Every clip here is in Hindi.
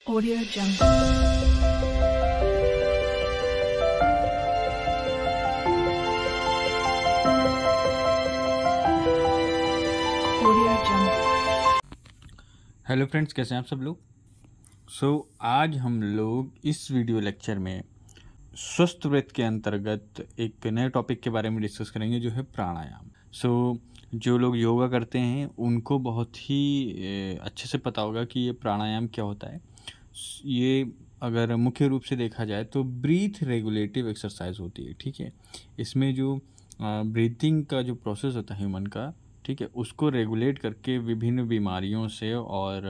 Audio Jungle. Audio Jungle. Hello friends, कैसे हैं आप सब लोग। आज हम लोग इस वीडियो लेक्चर में स्वस्थ व्रत के अंतर्गत एक नए टॉपिक के बारे में डिस्कस करेंगे, जो है प्राणायाम। जो लोग योगा करते हैं उनको बहुत ही अच्छे से पता होगा कि ये प्राणायाम क्या होता है। ये अगर मुख्य रूप से देखा जाए तो ब्रीथ रेगुलेटिव एक्सरसाइज होती है। ठीक है, इसमें जो ब्रीथिंग का जो प्रोसेस होता है ह्यूमन का, ठीक है, उसको रेगुलेट करके विभिन्न बीमारियों से और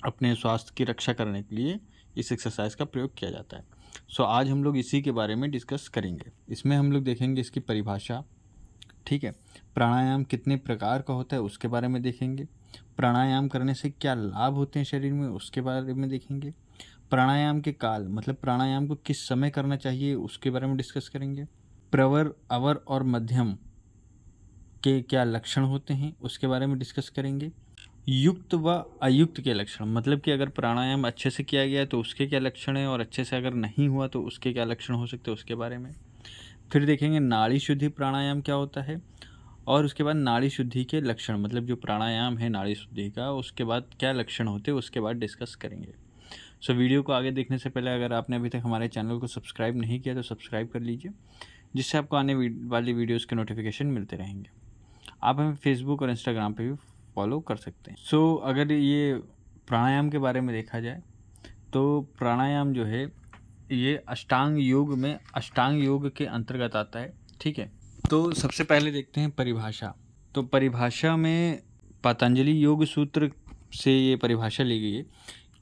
अपने स्वास्थ्य की रक्षा करने के लिए इस एक्सरसाइज का प्रयोग किया जाता है। आज हम लोग इसी के बारे में डिस्कस करेंगे। इसमें हम लोग देखेंगे इसकी परिभाषा, ठीक है, प्राणायाम कितने प्रकार का होता है उसके बारे में देखेंगे, प्राणायाम करने से क्या लाभ होते हैं शरीर में उसके बारे में देखेंगे, प्राणायाम के काल मतलब प्राणायाम को किस समय करना चाहिए उसके बारे में डिस्कस करेंगे, प्रवर, अवर और मध्यम के क्या लक्षण होते हैं उसके बारे में डिस्कस करेंगे, युक्त व अयुक्त के लक्षण मतलब कि अगर प्राणायाम अच्छे से किया गया तो उसके क्या लक्षण हैं, और अच्छे से अगर नहीं हुआ तो उसके क्या लक्षण हो सकते हैं उसके बारे में। फिर देखेंगे नाड़ी शुद्धि प्राणायाम क्या होता है, और उसके बाद नाड़ी शुद्धि के लक्षण मतलब जो प्राणायाम है नाड़ी शुद्धि का, उसके बाद क्या लक्षण होते हैं उसके बाद डिस्कस करेंगे। वीडियो को आगे देखने से पहले अगर आपने अभी तक हमारे चैनल को सब्सक्राइब नहीं किया तो सब्सक्राइब कर लीजिए, जिससे आपको आने वाली वीडियोज़ के नोटिफिकेशन मिलते रहेंगे। आप हमें फेसबुक और इंस्टाग्राम पे भी फॉलो कर सकते हैं। अगर ये प्राणायाम के बारे में देखा जाए तो प्राणायाम जो है ये अष्टांग योग के अंतर्गत आता है। ठीक है, तो सबसे पहले देखते हैं परिभाषा। तो परिभाषा में पतंजलि योग सूत्र से ये परिभाषा ली गई है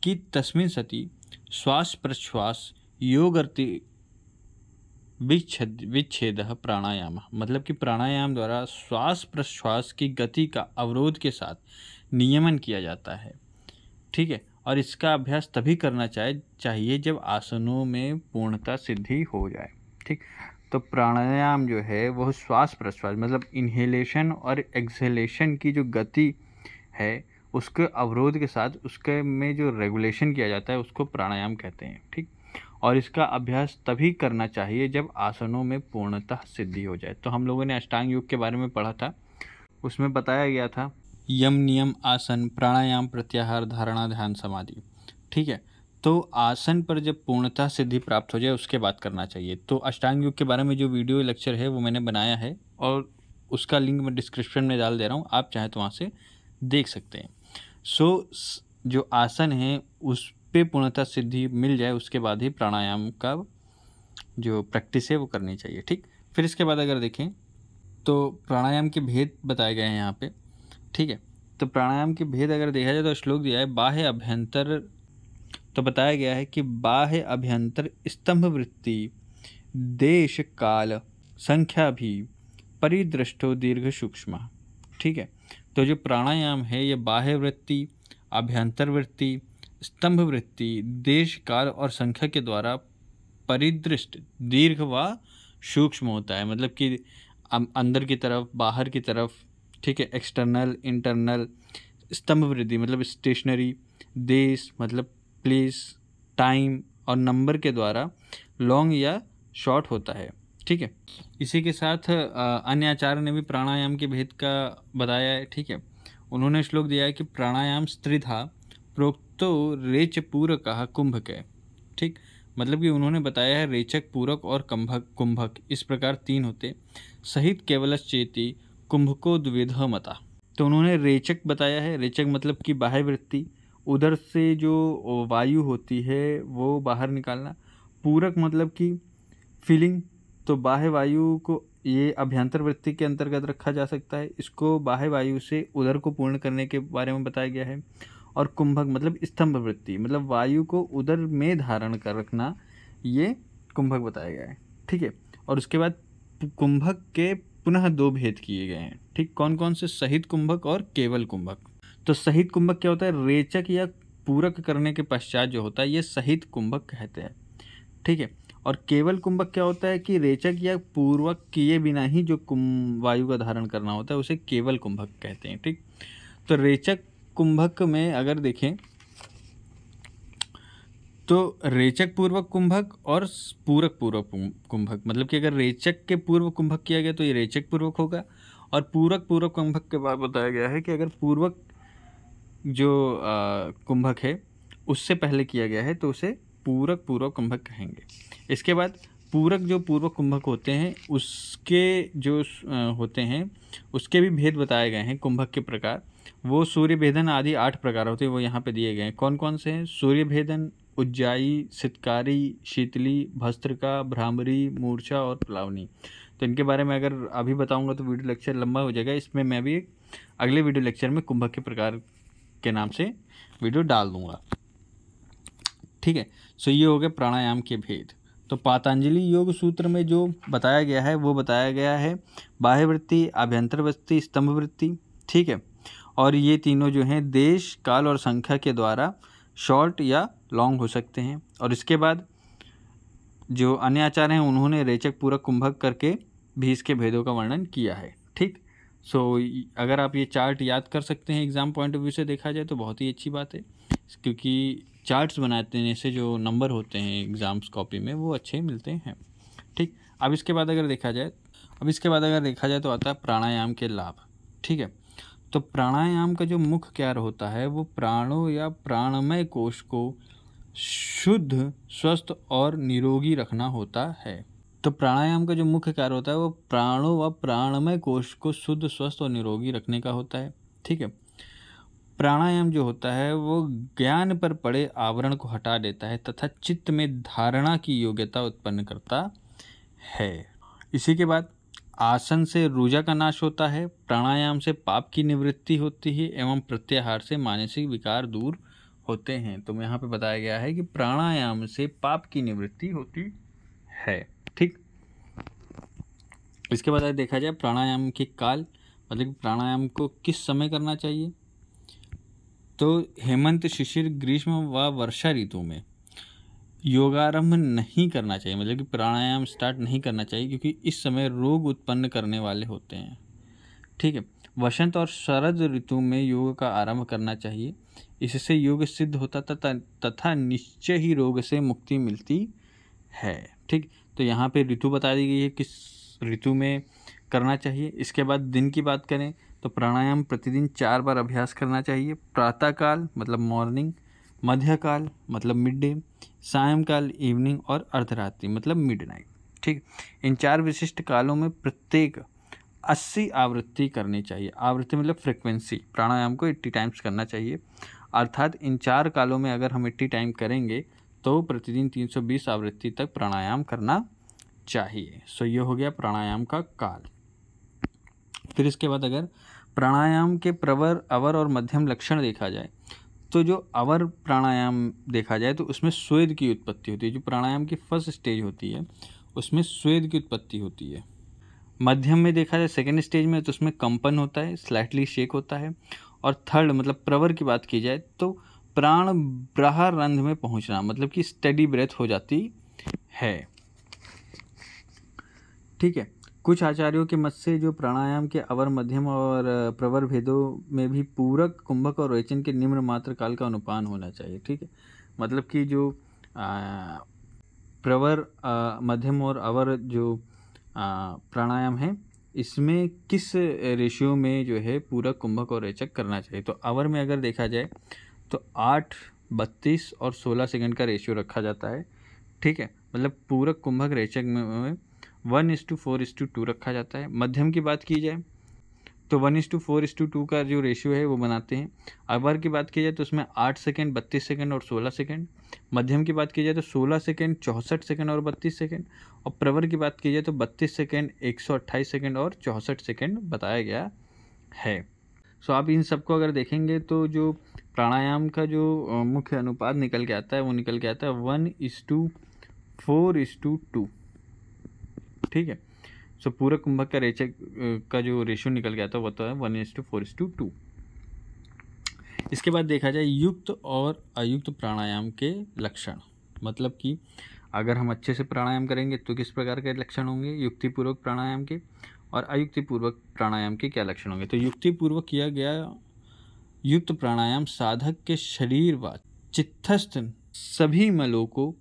कि तस्मिन् सति श्वास प्रश्वास योगर्ति विच्छेद प्राणायाम मतलब कि प्राणायाम द्वारा श्वास प्रश्वास की गति का अवरोध के साथ नियमन किया जाता है। ठीक है, और इसका अभ्यास तभी करना चाहिए जब आसनों में पूर्णता सिद्धि हो जाए। ठीक, तो प्राणायाम जो है वह श्वास प्रश्वास मतलब इन्हेलेशन और एक्सहेलेशन की जो गति है उसके अवरोध के साथ उसके में जो रेगुलेशन किया जाता है उसको प्राणायाम कहते हैं। ठीक, और इसका अभ्यास तभी करना चाहिए जब आसनों में पूर्णतः सिद्धि हो जाए। तो हम लोगों ने अष्टांग योग के बारे में पढ़ा था, उसमें बताया गया था यम नियम आसन प्राणायाम प्रत्याहार धारणा ध्यान समाधि। ठीक है, तो आसन पर जब पूर्णतः सिद्धि प्राप्त हो जाए उसके बाद करना चाहिए। तो अष्टांग योग के बारे में जो वीडियो लेक्चर है वो मैंने बनाया है और उसका लिंक मैं डिस्क्रिप्शन में डाल दे रहा हूँ, आप चाहें तो वहाँ से देख सकते हैं। जो आसन है उस पे पूर्णतः सिद्धि मिल जाए उसके बाद ही प्राणायाम का जो प्रैक्टिस है वो करनी चाहिए। ठीक, फिर इसके बाद अगर देखें तो प्राणायाम के भेद बताए गए हैं यहाँ पे। ठीक है, तो प्राणायाम के भेद अगर देखा जाए तो श्लोक दिया है बाह्य अभ्यंतर, तो बताया गया है कि बाह्य अभ्यंतर स्तंभ वृत्ति देश काल संख्या भी परिदृष्टो दीर्घ सूक्ष्म। ठीक है, तो जो प्राणायाम है ये बाह्य वृत्ति, अभ्यंतर वृत्ति, स्तंभ वृत्ति, देश काल और संख्या के द्वारा परिदृष्ट दीर्घ व सूक्ष्म होता है। मतलब कि अंदर की तरफ बाहर की तरफ, ठीक है, एक्सटर्नल इंटरनल, स्तंभ वृद्धि मतलब स्टेशनरी, देश मतलब प्लेस, टाइम और नंबर के द्वारा लॉन्ग या शॉर्ट होता है। ठीक है, इसी के साथ अन्य आचार्य ने भी प्राणायाम के भेद का बताया है। ठीक है, उन्होंने श्लोक दिया है कि प्राणायाम स्त्रिधा प्रोक्तो रेच पूरक कुंभक है। ठीक, मतलब कि उन्होंने बताया है रेचक, पूरक और कुंभक इस प्रकार तीन होते सहित केवलश्चेति कुंभको द्विधा मता। तो उन्होंने रेचक बताया है, रेचक मतलब कि बाह्य वृत्ति, उधर से जो वायु होती है वो बाहर निकालना, पूरक मतलब कि फीलिंग, तो बाह्य वायु को ये अभ्यंतर वृत्ति के अंतर्गत रखा जा सकता है, इसको बाह्य वायु से उदर को पूर्ण करने के बारे में बताया गया है। और कुंभक मतलब स्तंभ वृत्ति मतलब वायु को उदर में धारण कर रखना, ये कुंभक बताया गया है। ठीक है, और उसके बाद कुंभक के पुनः दो भेद किए गए हैं। ठीक, कौन कौन से, सहित कुंभक और केवल कुंभक। तो सहित कुंभक क्या होता है, रेचक या पूरक करने के पश्चात जो होता है ये सहित कुंभक कहते हैं। ठीक है, और केवल कुंभक क्या होता है कि रेचक या पूर्वक किए बिना ही जो वायु का धारण करना होता है उसे केवल कुंभक कहते हैं। ठीक, तो रेचक कुंभक में अगर देखें तो रेचक पूर्वक कुंभक और पूरक पूर्वक कुंभक, मतलब कि अगर रेचक के पूर्व कुंभक किया गया तो ये रेचक पूर्वक होगा, और पूरक पूर्वक कुंभक के बाद बताया गया है कि अगर पूर्वक जो कुंभक है उससे पहले किया गया है तो उसे पूरक पूर्वक कुंभक कहेंगे। इसके बाद पूरक जो पूर्वक कुंभक होते हैं उसके जो होते हैं उसके भी भेद बताए गए हैं। कुंभक के प्रकार वो सूर्य भेदन आदि 8 प्रकार होते हैं, वो यहाँ पे दिए गए हैं। कौन कौन से हैं? सूर्य भेदन, उज्जाई, सितकारी, शीतली, भस्त्रिका, भ्रामरी, मूर्छा और प्लावनी। तो इनके बारे में अगर अभी बताऊंगा तो वीडियो लेक्चर लंबा हो जाएगा। इसमें मैं भी अगले वीडियो लेक्चर में कुंभक के प्रकार के नाम से वीडियो डाल दूंगा, ठीक है। सो ये हो गया प्राणायाम के भेद। तो पातंजलि योग सूत्र में जो बताया गया है वो बताया गया है बाह्य वृत्ति, आभ्यंतर वृत्ति, स्तंभ वृत्ति, ठीक है। और ये तीनों जो हैं देश, काल और संख्या के द्वारा शॉर्ट या लॉन्ग हो सकते हैं। और इसके बाद जो अन्य आचार्य हैं उन्होंने रेचक पूरक कुंभक करके भी इसके भेदों का वर्णन किया है, ठीक। सो अगर आप ये चार्ट याद कर सकते हैं एग्ज़ाम पॉइंट ऑफ व्यू से देखा जाए तो बहुत ही अच्छी बात है, क्योंकि चार्ट्स बनाने से जो नंबर होते हैं एग्ज़ाम्स कॉपी में वो अच्छे मिलते हैं, ठीक। अब इसके बाद अगर देखा जाए तो आता है प्राणायाम के लाभ, ठीक है। तो प्राणायाम का जो मुख्य कार्य होता है वो प्राणों या प्राणमय कोश को शुद्ध, स्वस्थ और निरोगी रखना होता है। तो प्राणायाम का जो मुख्य कार्य होता है वो प्राणों व प्राणमय कोश को शुद्ध, स्वस्थ और निरोगी रखने का होता है, ठीक है। प्राणायाम जो होता है वो ज्ञान पर पड़े आवरण को हटा देता है तथा चित्त में धारणा की योग्यता उत्पन्न करता है। इसी के बाद आसन से रुजा का नाश होता है, प्राणायाम से पाप की निवृत्ति होती है एवं प्रत्याहार से मानसिक विकार दूर होते हैं। तो यहाँ पे बताया गया है कि प्राणायाम से पाप की निवृत्ति होती है, ठीक। इसके बाद देखा जाए प्राणायाम के काल, मतलब प्राणायाम को किस समय करना चाहिए। तो हेमंत, शिशिर, ग्रीष्म व वर्षा ऋतु में योगारंभ नहीं करना चाहिए, मतलब कि प्राणायाम स्टार्ट नहीं करना चाहिए, क्योंकि इस समय रोग उत्पन्न करने वाले होते हैं, ठीक है। वसंत और शरद ऋतु में योग का आरंभ करना चाहिए, इससे योग सिद्ध होता तथा निश्चय ही रोग से मुक्ति मिलती है, ठीक। तो यहाँ पे ऋतु बता दी गई है किस ऋतु में करना चाहिए। इसके बाद दिन की बात करें तो प्राणायाम प्रतिदिन 4 बार अभ्यास करना चाहिए। प्रातःकाल मतलब मॉर्निंग, मध्यकाल मतलब मिड डे, सायंकाल इवनिंग और अर्धरात्रि मतलब मिडनाइट, ठीक। इन 4 विशिष्ट कालों में प्रत्येक 80 आवृत्ति करनी चाहिए। आवृत्ति मतलब फ्रिक्वेंसी। प्राणायाम को 80 टाइम्स करना चाहिए, अर्थात इन 4 कालों में अगर हम 80 टाइम करेंगे तो प्रतिदिन 320 आवृत्ति तक प्राणायाम करना चाहिए। सो ये हो गया प्राणायाम का काल। फिर इसके बाद अगर प्राणायाम के प्रवर, अवर और मध्यम लक्षण देखा जाए तो जो अवर प्राणायाम देखा जाए तो उसमें स्वेद की उत्पत्ति होती है। जो प्राणायाम की फर्स्ट स्टेज होती है उसमें स्वेद की उत्पत्ति होती है। मध्यम में देखा जाए सेकेंड स्टेज में तो उसमें कंपन होता है, स्लाइटली शेक होता है। और थर्ड मतलब प्रवर की बात की जाए तो प्राण ब्रह्मारंध्र में पहुंचना, मतलब कि स्टेडी ब्रेथ हो जाती है, ठीक है। कुछ आचार्यों के मत से जो प्राणायाम के अवर, मध्यम और प्रवर भेदों में भी पूरक, कुंभक और रेचन के निम्न मात्र काल का अनुपान होना चाहिए, ठीक है। मतलब कि जो प्रवर, मध्यम और अवर जो प्राणायाम है इसमें किस रेशियो में जो है पूरक, कुंभक और रेचक करना चाहिए। तो अवर में अगर देखा जाए तो 8, 32 और 16 सेकंड का रेशियो रखा जाता है, ठीक है। मतलब पूरक, कुंभक, रेचक में 1:4:2 रखा जाता है। मध्यम की बात की जाए तो 1:4:2 का जो रेशियो है वो बनाते हैं। अवर की बात की जाए तो उसमें 8 सेकंड, 32 सेकंड और 16 सेकंड। मध्यम की बात की जाए तो 16 सेकंड, 64 सेकंड और 32 सेकंड। और प्रवर की बात की जाए तो 32 सेकंड, 128 सेकंड और 64 सेकंड बताया गया है। सो आप इन सबको अगर देखेंगे तो जो प्राणायाम का जो मुख्य अनुपात निकल के आता है वो निकल के आता है 1:4:2, ठीक है। सो पूरक, कुंभक का रेचक का जो रेशियो निकल के आता है वो तो है 1:4:2। इसके बाद देखा जाए युक्त और अयुक्त प्राणायाम के लक्षण, मतलब कि अगर हम अच्छे से प्राणायाम करेंगे तो किस प्रकार के लक्षण होंगे युक्तिपूर्वक प्राणायाम के, और अयुक्तिपूर्वक प्राणायाम के क्या लक्षण होंगे। तो युक्तिपूर्वक किया गया युक्त प्राणायाम साधक के शरीर व चित्तस्थ सभी मलों को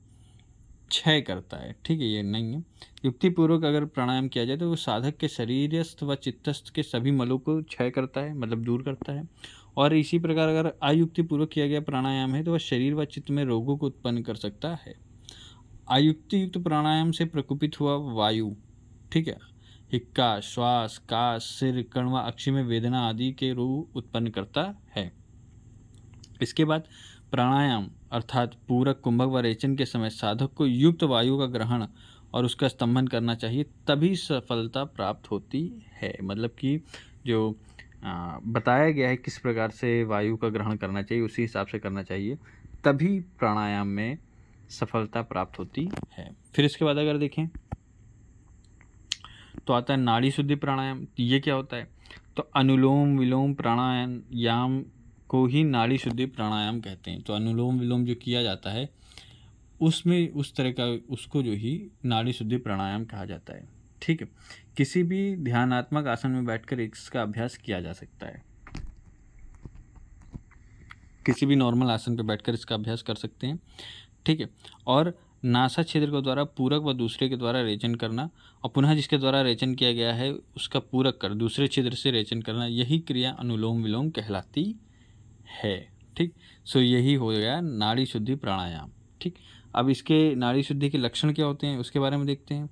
क्षय करता है। ठीक है, ये नहीं है। युक्तिपूर्वक अगर प्राणायाम किया जाए तो वो साधक के शरीरस्थ व चित्तस्थ के सभी मलों को क्षय करता है, मतलब दूर करता है। और इसी प्रकार अगर अयुक्तिपूर्वक किया गया प्राणायाम है तो वह शरीर व चित्त में रोगों को उत्पन्न कर सकता है। अयुक्तियुक्त प्राणायाम से प्रकुपित हुआ वायु, ठीक है, हिक्का, श्वास, काश, सिर, कर्ण व अक्षि में वेदना आदि के रोग उत्पन्न करता है। इसके बाद प्राणायाम अर्थात पूरक, कुंभक व रेचन के समय साधक को युक्त वायु का ग्रहण और उसका स्तंभन करना चाहिए, तभी सफलता प्राप्त होती है। मतलब कि जो बताया गया है किस प्रकार से वायु का ग्रहण करना चाहिए उसी हिसाब से करना चाहिए, तभी प्राणायाम में सफलता प्राप्त होती है। फिर इसके बाद अगर देखें तो आता है नाड़ी शुद्धि प्राणायाम। ये क्या होता है? तो अनुलोम विलोम प्राणायाम को ही नाड़ी शुद्धि प्राणायाम कहते हैं। तो अनुलोम विलोम जो किया जाता है उसमें उस तरह का उसको जो ही नाड़ी शुद्धि प्राणायाम कहा जाता है। ठीक है, किसी भी ध्यानात्मक आसन में बैठकर इसका अभ्यास किया जा सकता है। किसी भी नॉर्मल आसन पर बैठकर इसका अभ्यास कर सकते हैं। ठीक है, और नासा छिद्र के द्वारा पूरक व दूसरे के द्वारा रेचन करना और पुनः जिसके द्वारा रेचन किया गया है उसका पूरक कर दूसरे छिद्र से रेचन करना, यही क्रिया अनुलोम विलोम कहलाती है। ठीक, सो यही हो गया नाड़ी शुद्धि प्राणायाम। ठीक, अब इसके नाड़ी शुद्धि के लक्षण क्या होते हैं उसके बारे में देखते हैं।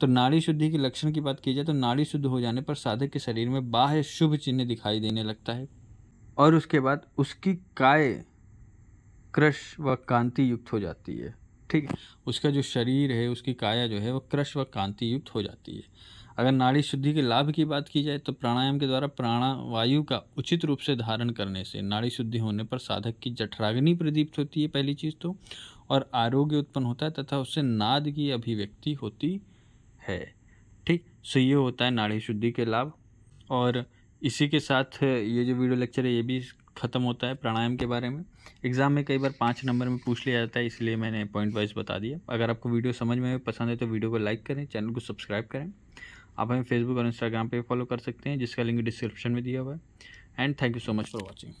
तो नाड़ी शुद्धि के लक्षण की बात की जाए तो नाड़ी शुद्ध हो जाने पर साधक के शरीर में बाह्य शुभ चिन्ह दिखाई देने लगता है और उसके बाद उसकी काय कृश व कांति युक्त हो जाती है। ठीक है, उसका जो शरीर है उसकी काया जो है वो कृश व कांति युक्त हो जाती है। अगर नाड़ी शुद्धि के लाभ की बात की जाए तो प्राणायाम के द्वारा प्राणवायु का उचित रूप से धारण करने से नाड़ी शुद्धि होने पर साधक की जठराग्नि प्रदीप्त होती है, पहली चीज़ तो, और आरोग्य उत्पन्न होता है तथा उससे नाद की अभिव्यक्ति होती है। ठीक, सो ये होता है नाड़ी शुद्धि के लाभ। और इसी के साथ ये जो वीडियो लेक्चर है ये भी ख़त्म होता है प्राणायाम के बारे में। एग्ज़ाम में कई बार 5 नंबर में पूछ लिया जाता है, इसलिए मैंने पॉइंट वाइज बता दिया। अगर आपको वीडियो समझ में पसंद है तो वीडियो को लाइक करें, चैनल को सब्सक्राइब करें। आप हमें फेसबुक और इंस्टाग्राम पे फॉलो कर सकते हैं जिसका लिंक डिस्क्रिप्शन में दिया हुआ है। And thank you so much for watching.